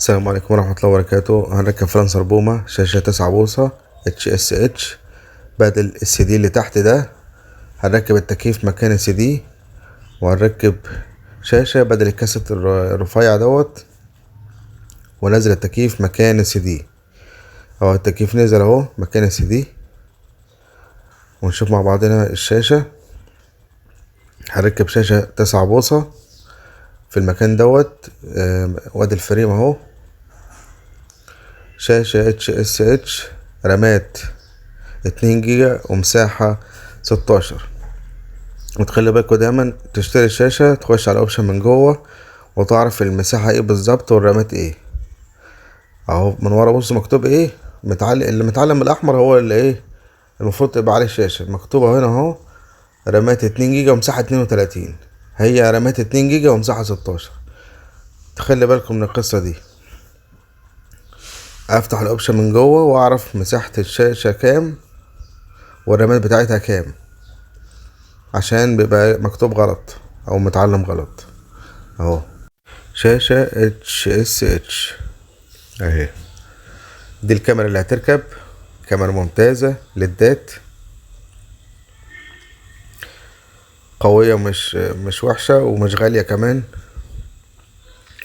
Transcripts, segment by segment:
السلام عليكم ورحمة الله وبركاته. هنركب فرنسا بومة شاشة 9 بوصة HSH بدل السي دي اللي تحت ده. هنركب التكييف مكان السي دي، وهنركب شاشة بدل الكاسيت الرفيع دوت، ونزل التكييف مكان السي دي. اهو التكييف نزل اهو مكان السي دي، ونشوف مع بعضنا الشاشة. هنركب شاشة 9 بوصة في المكان دوت، وادي الفريم اهو. شاشة HSH رامات 2 جيجا ومساحة 16. وتخلي بالكوا دايما تشتري الشاشة تخش على الاوبشن من جوه وتعرف المساحة ايه بالظبط والرامات ايه. اهو من ورا بص مكتوب ايه، اللي متعلم بالاحمر هو اللي ايه المفروض تبقى عليه الشاشة. مكتوبة هنا اهو رامات 2 جيجا ومساحة 32. هي رامات 2 جيجا ومساحة 16. تخلي بالكم من القصة دي. افتح الاوبشن من جوه واعرف مساحة الشاشة كام والرامات بتاعتها كام، عشان بيبقى مكتوب غلط او متعلم غلط. اهو شاشة HSH اهي. دي الكاميرا اللي هتركب، كاميرا ممتازة ليدات قوية، مش وحشة ومش غالية كمان.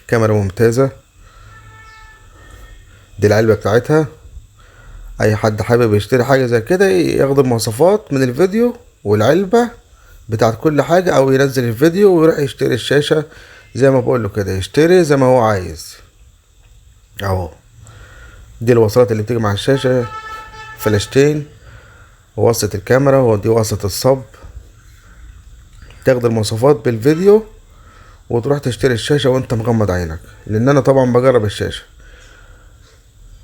كاميرا ممتازة. دي العلبة بتاعتها. اي حد حابب يشتري حاجة زي كده ياخد المواصفات من الفيديو والعلبة بتاعت كل حاجة، او ينزل الفيديو ويروح يشتري الشاشة زي ما بقوله كده، يشتري زي ما هو عايز. اهو دي الوصلات اللي بتيجي مع الشاشة، فلاشتين ووصلة الكاميرا، ودي وصلة الصب. تاخد المواصفات بالفيديو وتروح تشتري الشاشة وانت مغمض عينك، لان انا طبعا بجرب الشاشة.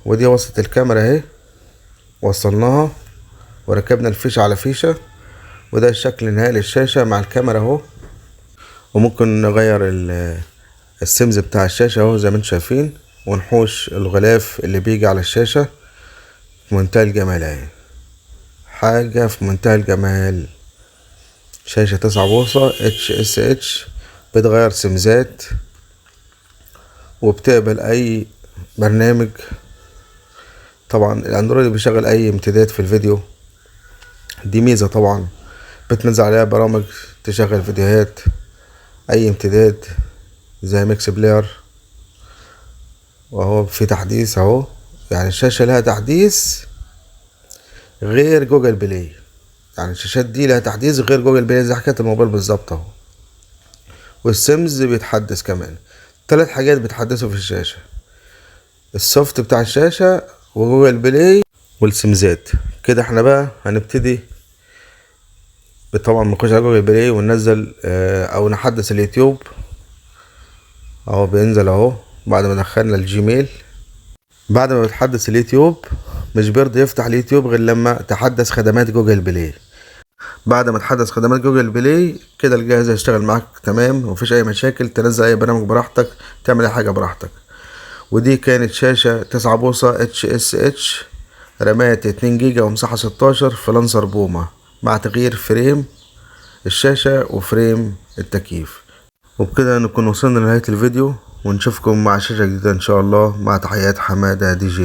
ودي وصلة الكاميرا اهي، وصلناها وركبنا الفيشة على فيشة. وده الشكل النهائي للشاشة مع الكاميرا اهو. وممكن نغير السمز بتاع الشاشة اهو زي ما انتم شايفين، ونحوش الغلاف اللي بيجي على الشاشة. في منتهى الجمال اهي، حاجة في منتهى الجمال. شاشة 9 بوصة HSH بتغير سمزات وبتقبل اي برنامج. طبعا الاندرويد بيشغل اي امتداد في الفيديو، دي ميزة طبعا. بتنزل عليها برامج تشغل فيديوهات اي امتداد زي ميكس بلاير. وهو في تحديث اهو، يعني الشاشة لها تحديث غير جوجل بلاي. يعني الشاشات دي لها تحديث غير جوجل بلاي زي حكاية الموبايل بالظبط اهو. والسيمز بيتحدث كمان. 3 حاجات بيتحدثوا في الشاشة: السوفت بتاع الشاشة وجوجل بلاي والسيمزات. كده احنا بقى هنبتدي طبعا نخش على جوجل بلاي وننزل او نحدث اليوتيوب اهو. بينزل اهو بعد ما دخلنا الجيميل. بعد ما بتحدث اليوتيوب مش بيرضى يفتح اليوتيوب غير لما تحدث خدمات جوجل بلاي. بعد ما تحدث خدمات جوجل بلاي كده الجهاز هيشتغل معاك تمام، ومفيش اي مشاكل، تنزل اي برنامج براحتك، تعمل اي حاجة براحتك. ودي كانت شاشة 9 بوصة HSH رامات 2 جيجا ومساحة 16 فرنسا بومة، مع تغيير فريم الشاشة وفريم التكييف. وبكده نكون وصلنا لنهاية الفيديو، ونشوفكم مع شاشة جديدة ان شاء الله. مع تحيات حمادة DJ.